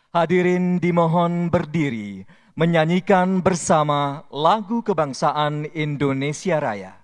Hadirin dimohon berdiri, menyanyikan bersama lagu kebangsaan Indonesia Raya.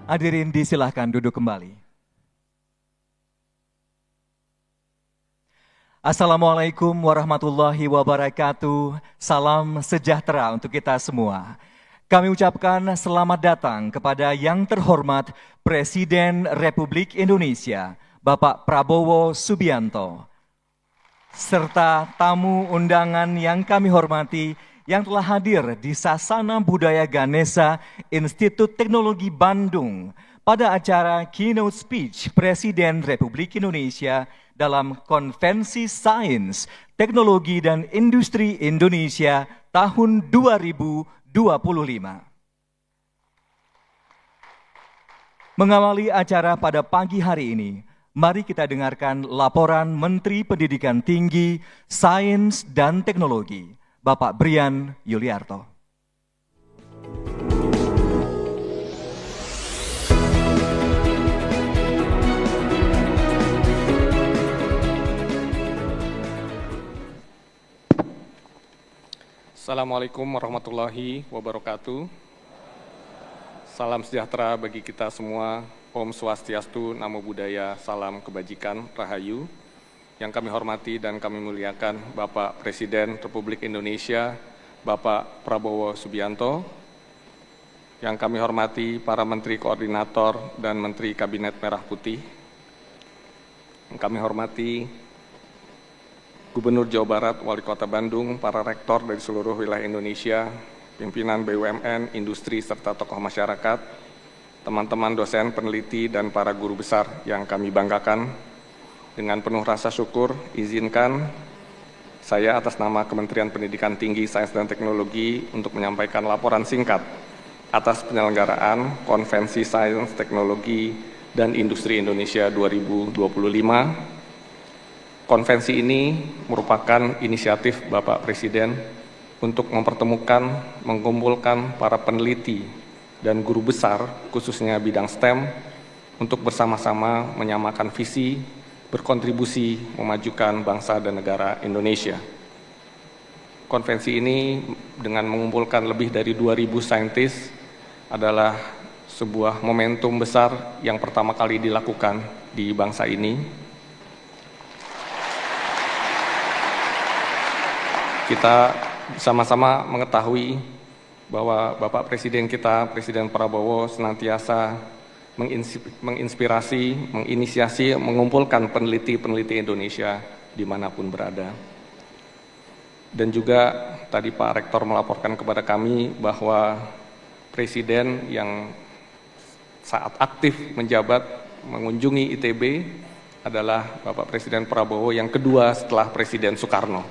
Hadirin disilahkan duduk kembali. Assalamualaikum warahmatullahi wabarakatuh. Salam sejahtera untuk kita semua. Kami ucapkan selamat datang kepada yang terhormat Presiden Republik Indonesia, Bapak Prabowo Subianto, serta tamu undangan yang kami hormati yang telah hadir di Sasana Budaya Ganesha Institut Teknologi Bandung pada acara Keynote Speech Presiden Republik Indonesia dalam Konvensi Sains, Teknologi dan Industri Indonesia tahun 2025. Mengawali acara pada pagi hari ini, mari kita dengarkan laporan Menteri Pendidikan Tinggi, Sains dan Teknologi, Bapak Brian Yuliarto. Assalamualaikum warahmatullahi wabarakatuh. Salam sejahtera bagi kita semua. Om Swastiastu, Namo Buddhaya, salam kebajikan, Rahayu. Yang kami hormati dan kami muliakan Bapak Presiden Republik Indonesia, Bapak Prabowo Subianto. Yang kami hormati para Menteri Koordinator dan Menteri Kabinet Merah Putih. Yang kami hormati Gubernur Jawa Barat, Wali Kota Bandung, para rektor dari seluruh wilayah Indonesia, pimpinan BUMN, industri, serta tokoh masyarakat, teman-teman dosen, peneliti, dan para guru besar yang kami banggakan. Dengan penuh rasa syukur, izinkan saya atas nama Kementerian Pendidikan Tinggi, Sains dan Teknologi untuk menyampaikan laporan singkat atas penyelenggaraan Konvensi Sains, Teknologi, dan Industri Indonesia 2025. Konvensi ini merupakan inisiatif Bapak Presiden untuk mempertemukan, mengumpulkan para peneliti dan guru besar, khususnya bidang STEM, untuk bersama-sama menyamakan visi, berkontribusi memajukan bangsa dan negara Indonesia. Konvensi ini dengan mengumpulkan lebih dari 2.000 saintis adalah sebuah momentum besar yang pertama kali dilakukan di bangsa ini. Kita sama-sama mengetahui bahwa Bapak Presiden kita, Presiden Prabowo, senantiasa menginspirasi, menginisiasi, mengumpulkan peneliti-peneliti Indonesia dimanapun berada. Dan juga tadi Pak Rektor melaporkan kepada kami bahwa Presiden yang saat aktif menjabat mengunjungi ITB adalah Bapak Presiden Prabowo yang kedua setelah Presiden Soekarno.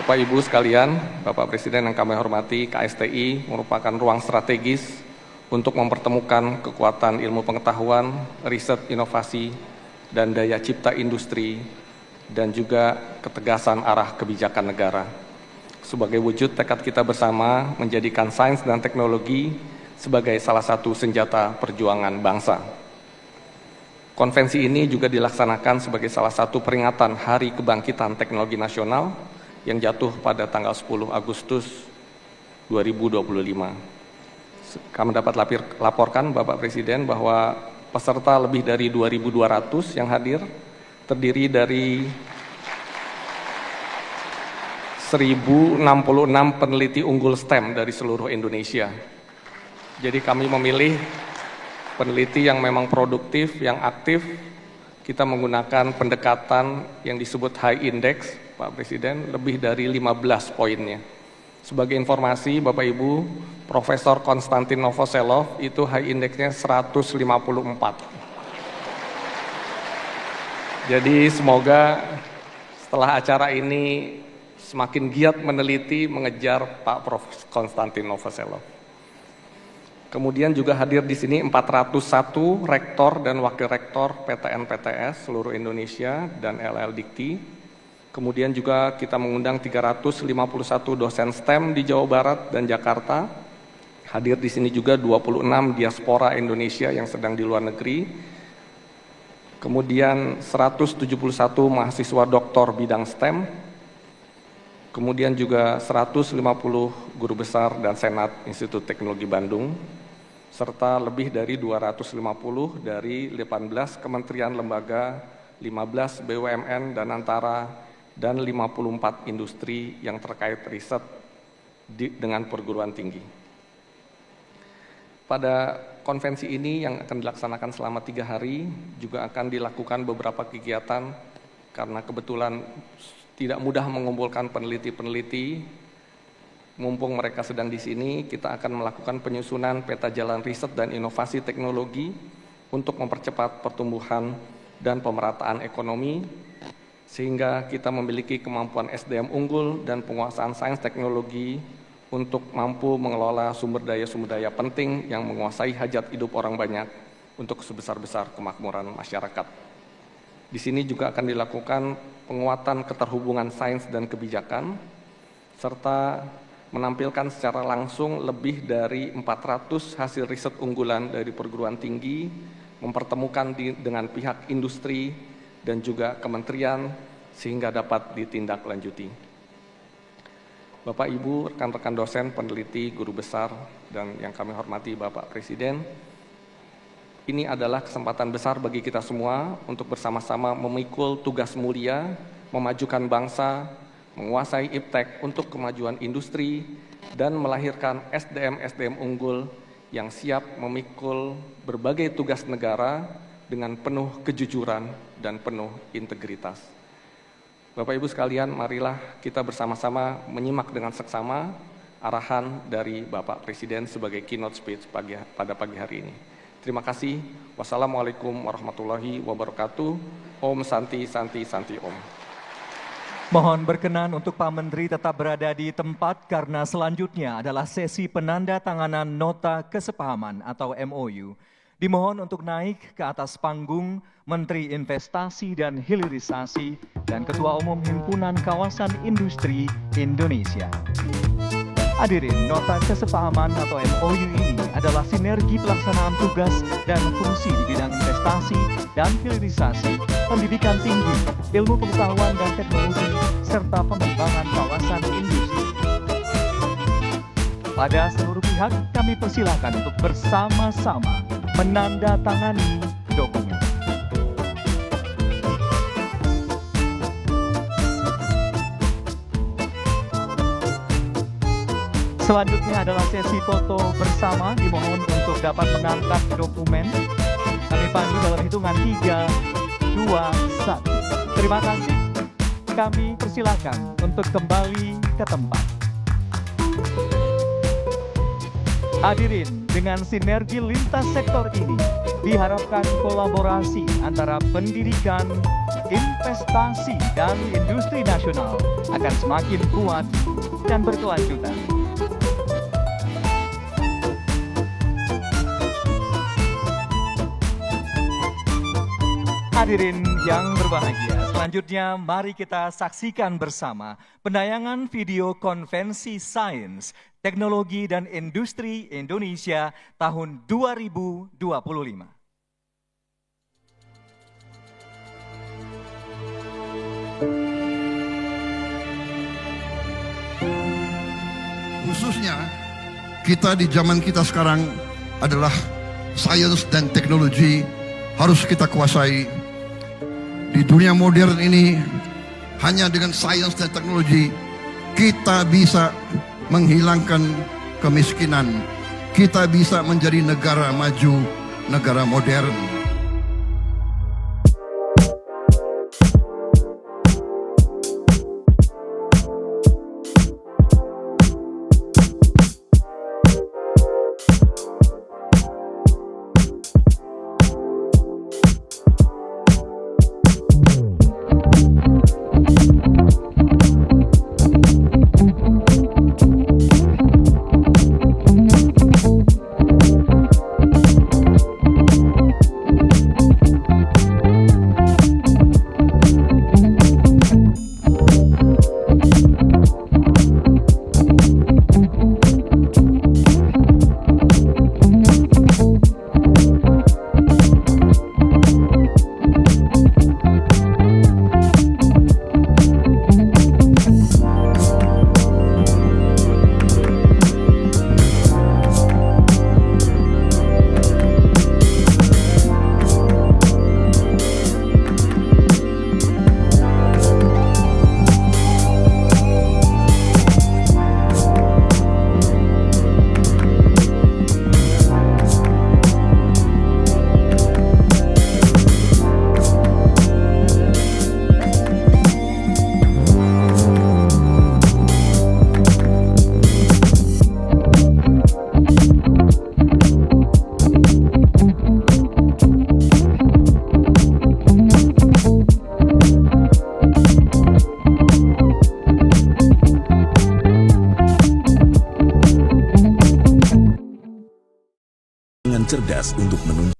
Bapak Ibu sekalian, Bapak Presiden yang kami hormati, KSTI merupakan ruang strategis untuk mempertemukan kekuatan ilmu pengetahuan, riset, inovasi, dan daya cipta industri, dan juga ketegasan arah kebijakan negara. Sebagai wujud tekad kita bersama menjadikan sains dan teknologi sebagai salah satu senjata perjuangan bangsa. Konvensi ini juga dilaksanakan sebagai salah satu peringatan Hari Kebangkitan Teknologi Nasional yang jatuh pada tanggal 10 Agustus 2025. Kami dapat laporkan Bapak Presiden bahwa peserta lebih dari 2.200 yang hadir, terdiri dari 1.066 peneliti unggul STEM dari seluruh Indonesia. Jadi kami memilih peneliti yang memang produktif, yang aktif. Kita menggunakan pendekatan yang disebut high index, Pak Presiden, lebih dari 15 poinnya. Sebagai informasi, Bapak Ibu, Profesor Konstantin Novoselov itu high indexnya 154. Jadi semoga setelah acara ini semakin giat meneliti, mengejar Pak Prof. Konstantin Novoselov. Kemudian juga hadir di sini 401 rektor dan wakil rektor PTN-PTS seluruh Indonesia dan LL Dikti. Kemudian juga kita mengundang 351 dosen STEM di Jawa Barat dan Jakarta. Hadir di sini juga 26 diaspora Indonesia yang sedang di luar negeri. Kemudian 171 mahasiswa doktor bidang STEM. Kemudian juga 150 guru besar dan senat Institut Teknologi Bandung. Serta lebih dari 250 dari 18 kementerian lembaga, 15 BUMN dan antara, dan 54 industri yang terkait riset dengan perguruan tinggi. Pada konvensi ini yang akan dilaksanakan selama 3 hari, juga akan dilakukan beberapa kegiatan karena kebetulan tidak mudah mengumpulkan peneliti-peneliti. Mumpung mereka sedang di sini, kita akan melakukan penyusunan peta jalan riset dan inovasi teknologi untuk mempercepat pertumbuhan dan pemerataan ekonomi, sehingga kita memiliki kemampuan SDM unggul dan penguasaan sains teknologi untuk mampu mengelola sumber daya penting yang menguasai hajat hidup orang banyak untuk sebesar-besar kemakmuran masyarakat. Di sini juga akan dilakukan penguatan keterhubungan sains dan kebijakan, serta menampilkan secara langsung lebih dari 400 hasil riset unggulan dari perguruan tinggi, mempertemukan dengan pihak industri dan juga kementerian sehingga dapat ditindaklanjuti. Bapak, Ibu, rekan-rekan dosen, peneliti, guru besar, dan yang kami hormati Bapak Presiden, ini adalah kesempatan besar bagi kita semua untuk bersama-sama memikul tugas mulia, memajukan bangsa, menguasai iptek untuk kemajuan industri, dan melahirkan SDM-SDM unggul yang siap memikul berbagai tugas negara dengan penuh kejujuran dan penuh integritas. Bapak Ibu sekalian, marilah kita bersama-sama menyimak dengan seksama arahan dari Bapak Presiden sebagai keynote speech pada pagi hari ini. Terima kasih. Wassalamualaikum warahmatullahi wabarakatuh. Om Santi Santi Santi Om. Mohon berkenan untuk Pak Menteri tetap berada di tempat karena selanjutnya adalah sesi penandatanganan nota kesepahaman atau MOU. Dimohon untuk naik ke atas panggung Menteri Investasi dan Hilirisasi dan Ketua Umum Himpunan Kawasan Industri Indonesia. Hadirin, nota kesepahaman atau MOU ini adalah sinergi pelaksanaan tugas dan fungsi di bidang investasi dan hilirisasi, pendidikan tinggi, ilmu pengetahuan dan teknologi, serta pengembangan kawasan industri. Pada seluruh pihak, kami persilakan untuk bersama-sama menandatangani dokumen. Selanjutnya adalah sesi foto bersama, dimohon untuk dapat mengangkat dokumen. Kami panggil dalam hitungan 3, 2, 1. Terima kasih. Kami persilakan untuk kembali ke tempat. Hadirin, Dengan sinergi lintas sektor ini, diharapkan kolaborasi antara pendidikan, investasi, dan industri nasional akan semakin kuat dan berkelanjutan. Hadirin yang berbahagia, selanjutnya mari kita saksikan bersama penayangan video konvensi sains, teknologi dan industri Indonesia tahun 2025. Khususnya kita di zaman kita sekarang adalah sains dan teknologi harus kita kuasai. Di dunia modern ini, hanya dengan sains dan teknologi kita bisa menghilangkan kemiskinan. Kita bisa menjadi negara maju, negara modern. Cerdas untuk menunjukkan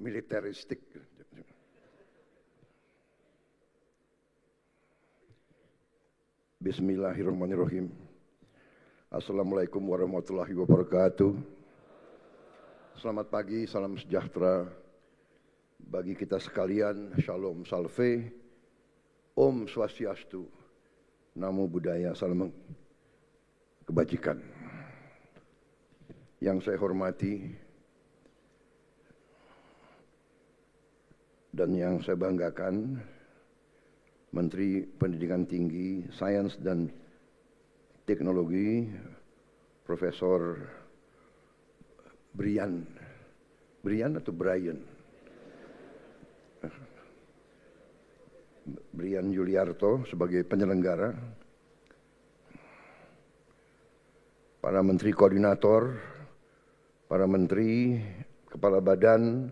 militeristik. Bismillahirrahmanirrahim. Assalamualaikum warahmatullahi wabarakatuh. Selamat pagi, salam sejahtera bagi kita sekalian. Shalom salve, Om Swastiastu, Namo Buddhaya, salam kebajikan. Yang saya hormati dan yang saya banggakan, Menteri Pendidikan Tinggi, Sains dan Teknologi, Profesor Brian atau Brian? Brian Yuliarto sebagai penyelenggara, para Menteri Koordinator, para Menteri, Kepala Badan,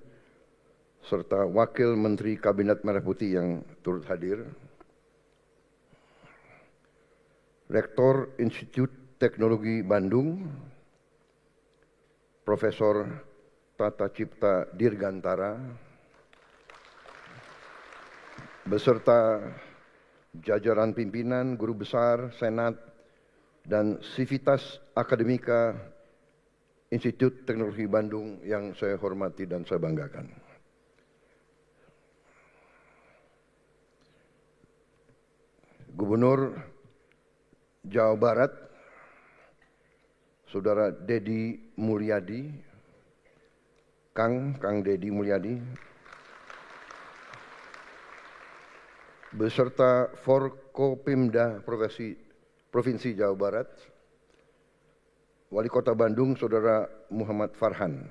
serta Wakil Menteri Kabinet Merah Putih yang turut hadir, Rektor Institut Teknologi Bandung, Profesor Tata Cipta Dirgantara, beserta jajaran pimpinan, guru besar, senat, dan sivitas akademika Institut Teknologi Bandung yang saya hormati dan saya banggakan. Gubernur Jawa Barat, Saudara Dedi Mulyadi, Kang Dedi Mulyadi, beserta Forkopimda Provinsi Jawa Barat, Wali Kota Bandung, Saudara Muhammad Farhan,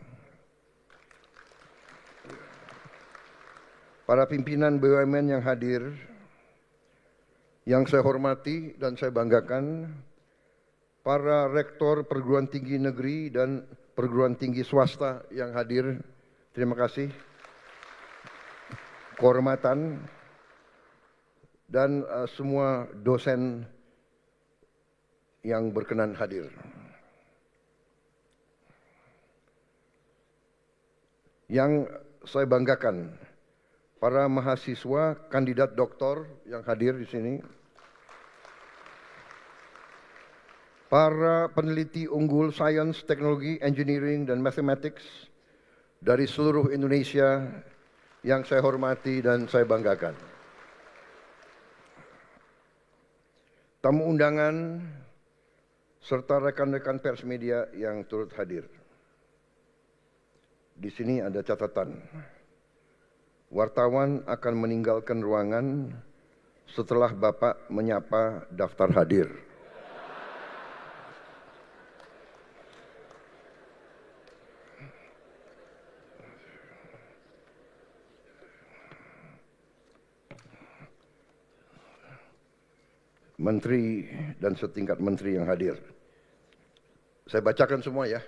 para pimpinan BUMN yang hadir, yang saya hormati dan saya banggakan, para rektor perguruan tinggi negeri dan perguruan tinggi swasta yang hadir, terima kasih, kehormatan, dan semua dosen yang berkenan hadir. Yang saya banggakan, para mahasiswa kandidat doktor yang hadir di sini, para peneliti unggul sains, teknologi, engineering, dan mathematics dari seluruh Indonesia yang saya hormati dan saya banggakan. Tamu undangan serta rekan-rekan pers media yang turut hadir. Di sini ada catatan. Wartawan akan meninggalkan ruangan setelah Bapak menyapa daftar hadir. Menteri dan setingkat menteri yang hadir. Saya bacakan semua ya.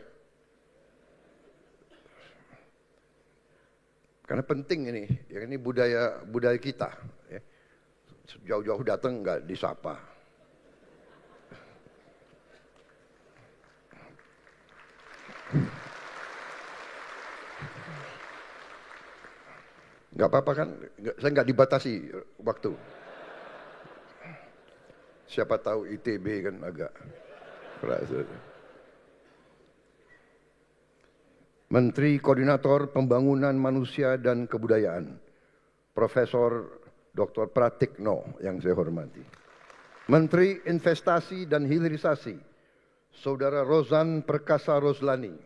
Karena penting ini budaya kita. Ya. Jauh-jauh datang nggak disapa. Nggak apa-apa kan? Saya nggak dibatasi waktu. Siapa tahu ITB kan agak keras. Menteri Koordinator Pembangunan Manusia dan Kebudayaan, Profesor Dr. Pratikno yang saya hormati. Menteri Investasi dan Hilirisasi, Saudara Rozan Perkasa Roslani.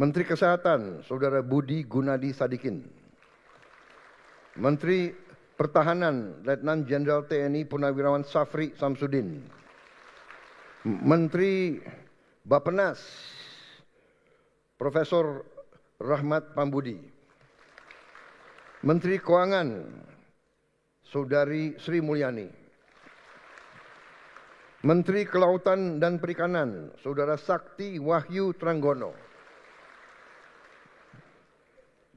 Menteri Kesehatan, Saudara Budi Gunadi Sadikin. Menteri Pertahanan, Letnan Jenderal TNI Purnawirawan Safri Samsudin. Menteri Bappenas, Profesor Rahmat Pambudi. Menteri Keuangan, Saudari Sri Mulyani. Menteri Kelautan dan Perikanan, Saudara Sakti Wahyu Tranggono.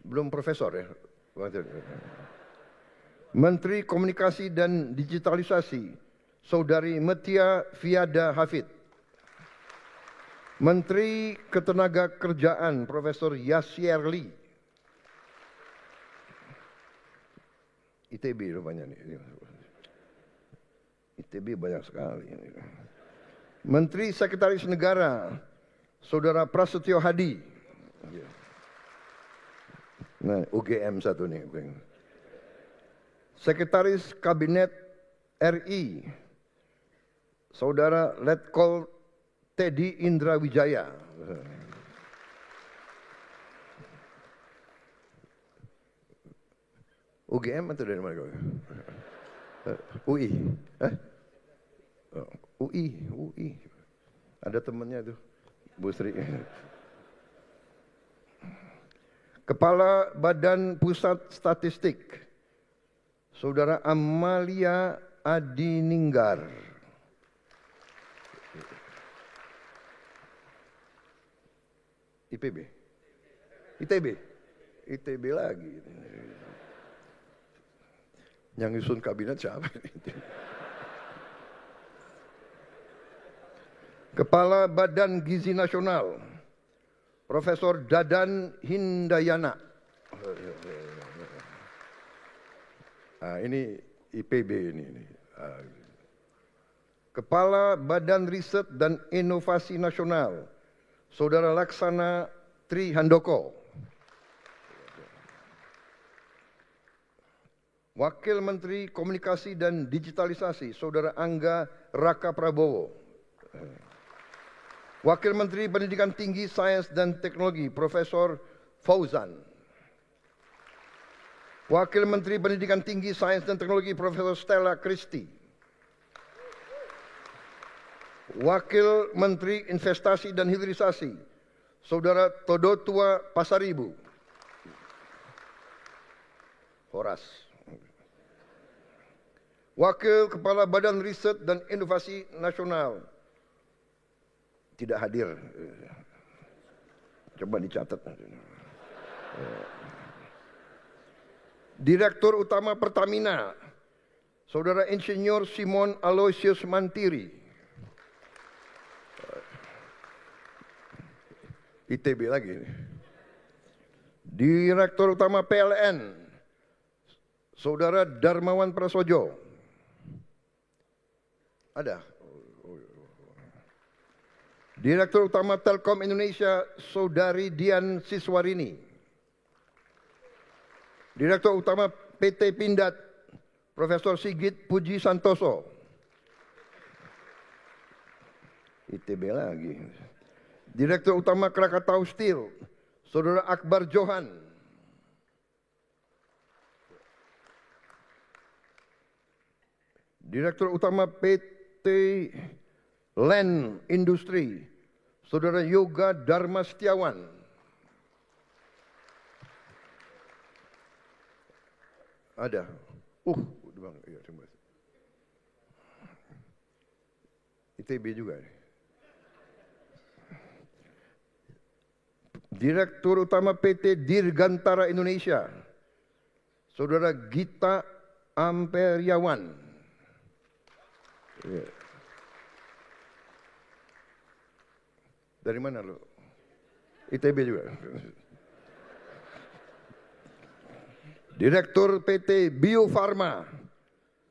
Belum profesor ya? Menteri Komunikasi dan Digitalisasi, Saudari Metia Fiada Hafid. Menteri Ketenagakerjaan Profesor Yasir Lee. ITB rupanya nih. ITB banyak sekali. Menteri Sekretaris Negara Saudara Prasetyo Hadi. Nah, UGM satu nih. Sekretaris Kabinet RI Saudara Letkol Teddy Indra Wijaya. UGM atau dari mana kau? UI. UI. Ada temannya tuh, Bu Sri. Kepala Badan Pusat Statistik, Saudara Amalia Adininggar. ITB lagi. Yang nyusun kabinet siapa? Kepala Badan Gizi Nasional, Profesor Dadan Hindayana. Ini IPB ini. Kepala Badan Riset dan Inovasi Nasional, Saudara Laksana Tri Handoko. Wakil Menteri Komunikasi dan Digitalisasi, Saudara Angga Raka Prabowo. Wakil Menteri Pendidikan Tinggi, Sains dan Teknologi, Profesor Fauzan. Wakil Menteri Pendidikan Tinggi, Sains dan Teknologi, Profesor Stella Christie. Wakil Menteri Investasi dan Hilirisasi, Saudara Todotua Pasaribu. Horas. Wakil Kepala Badan Riset dan Inovasi Nasional tidak hadir. Coba dicatat. Direktur Utama Pertamina, Saudara Insinyur Simon Aloysius Mantiri. ITB lagi. Direktur Utama PLN, Saudara Darmawan Prasojo. Ada. Direktur Utama Telkom Indonesia, Saudari Dian Siswarini. Direktur Utama PT Pindad, Profesor Sigit Puji Santoso. ITB lagi. Direktur Utama Krakatau Steel, Saudara Akbar Johan. Direktur Utama PT Land Industri, Saudara Yoga Dharma Setiawan. Ada. Iya, terima kasih. ITB juga. Direktur Utama PT Dirgantara Indonesia, Saudara Gita Amperiawan. Ya. Dari mana lo? ITB juga. Direktur PT Bio Farma,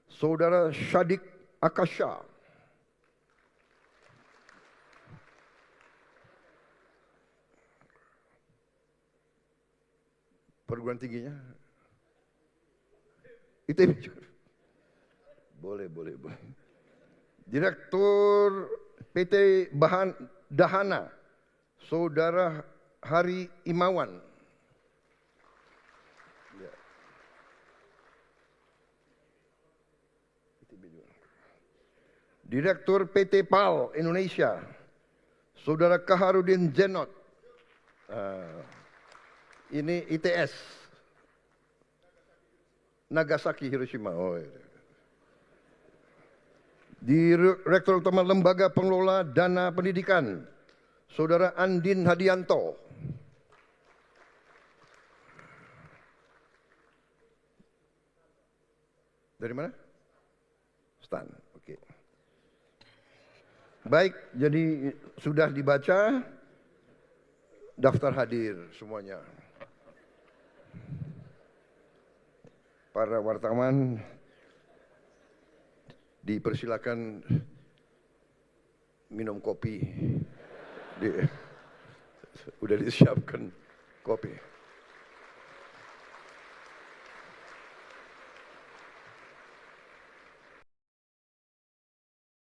Saudara Syadik Akasha. Perguruan tingginya ITB juga. Boleh. Direktur PT Dahana, Saudara Hari Imawan. Ya. Direktur PT PAL Indonesia, Saudara Kaharudin Zenot. Ini ITS. Nagasaki Hiroshima. Direktur Utama Lembaga Pengelola Dana Pendidikan, Saudara Andin Hadianto. Dari mana? STAN. Oke. Baik, jadi sudah dibaca daftar hadir semuanya. Para wartawan dipersilakan minum kopi. Udah disiapkan kopi.